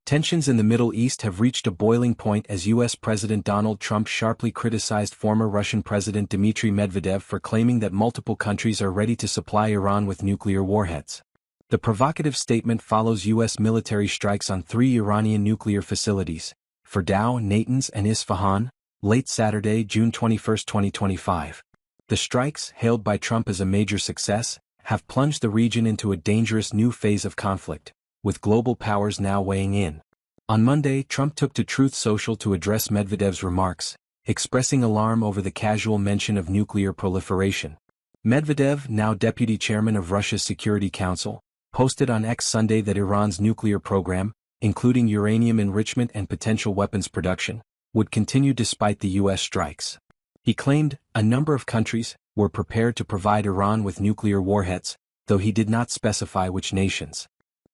Tensions in the Middle East have reached a boiling point as U.S. President Donald Trump sharply criticized former Russian President Dmitry Medvedev for claiming that multiple countries are ready to supply Iran with nuclear warheads. The provocative statement follows U.S. military strikes on 3 Iranian nuclear facilities, Fordow, Natanz and Isfahan, late Saturday, June 21, 2025. The strikes, hailed by Trump as a major success, have plunged the region into a dangerous new phase of conflict, with global powers now weighing in. On Monday, Trump took to Truth Social to address Medvedev's remarks, expressing alarm over the casual mention of nuclear proliferation. Medvedev, now deputy chairman of Russia's Security Council, posted on X Sunday that Iran's nuclear program, including uranium enrichment and potential weapons production, would continue despite the U.S. strikes. He claimed a number of countries were prepared to provide Iran with nuclear warheads, though he did not specify which nations.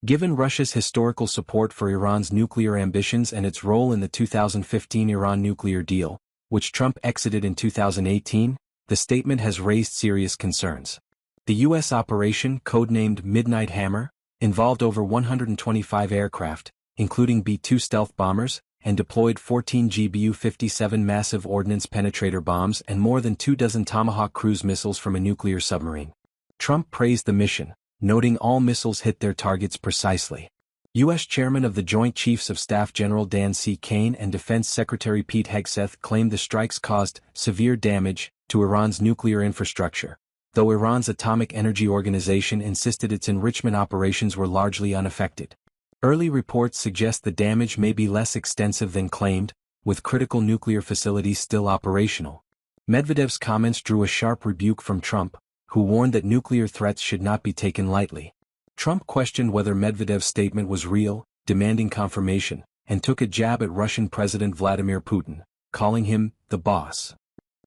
Given Russia's historical support for Iran's nuclear ambitions and its role in the 2015 Iran nuclear deal, which Trump exited in 2018, the statement has raised serious concerns. The U.S. operation, codenamed Midnight Hammer, involved over 125 aircraft, including B-2 stealth bombers, and deployed 14 GBU-57 massive ordnance penetrator bombs and more than 24 Tomahawk cruise missiles from a nuclear submarine. Trump praised the mission, noting all missiles hit their targets precisely. U.S. Chairman of the Joint Chiefs of Staff General Dan C. Cain and Defense Secretary Pete Hegseth claimed the strikes caused severe damage to Iran's nuclear infrastructure, though Iran's Atomic Energy Organization insisted its enrichment operations were largely unaffected. Early reports suggest the damage may be less extensive than claimed, with critical nuclear facilities still operational. Medvedev's comments drew a sharp rebuke from Trump, who warned that nuclear threats should not be taken lightly. Trump questioned whether Medvedev's statement was real, demanding confirmation, and took a jab at Russian President Vladimir Putin, calling him the boss.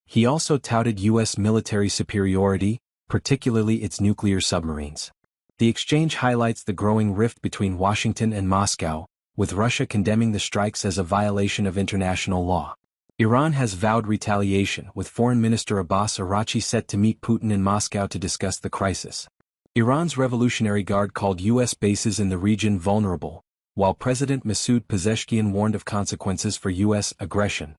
He also touted U.S. military superiority, particularly its nuclear submarines. The exchange highlights the growing rift between Washington and Moscow, with Russia condemning the strikes as a violation of international law. Iran has vowed retaliation, with Foreign Minister Abbas Araghchi set to meet Putin in Moscow to discuss the crisis. Iran's Revolutionary Guard called U.S. bases in the region vulnerable, while President Masoud Pezeshkian warned of consequences for U.S. aggression.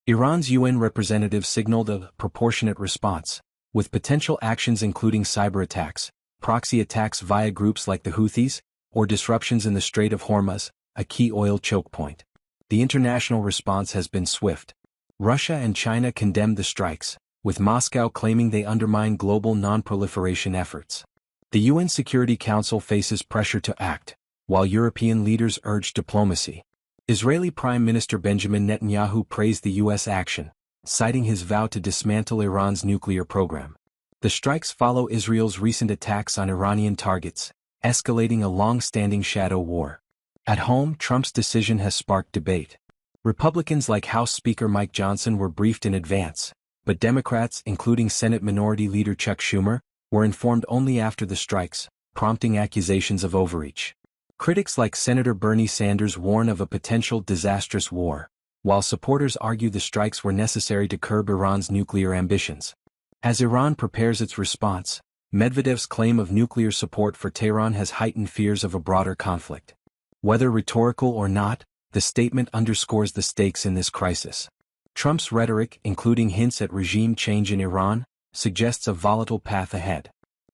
Iran's UN representative signaled a proportionate response, with potential actions including cyber attacks, proxy attacks via groups like the Houthis, or disruptions in the Strait of Hormuz, a key oil choke point. The international response has been swift. Russia and China condemned the strikes, with Moscow claiming they undermine global non-proliferation efforts. The UN Security Council faces pressure to act, while European leaders urge diplomacy. Israeli Prime Minister Benjamin Netanyahu praised the U.S. action, citing his vow to dismantle Iran's nuclear program. The strikes follow Israel's recent attacks on Iranian targets, escalating a long-standing shadow war. At home, Trump's decision has sparked debate. Republicans like House Speaker Mike Johnson were briefed in advance, but Democrats, including Senate Minority Leader Chuck Schumer, were informed only after the strikes, prompting accusations of overreach. Critics like Senator Bernie Sanders warn of a potential disastrous war, while supporters argue the strikes were necessary to curb Iran's nuclear ambitions. As Iran prepares its response, Medvedev's claim of nuclear support for Tehran has heightened fears of a broader conflict. Whether rhetorical or not, the statement underscores the stakes in this crisis. Trump's rhetoric, including hints at regime change in Iran, suggests a volatile path ahead.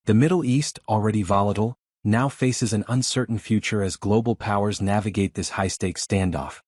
The Middle East, already volatile, now faces an uncertain future as global powers navigate this high-stakes standoff.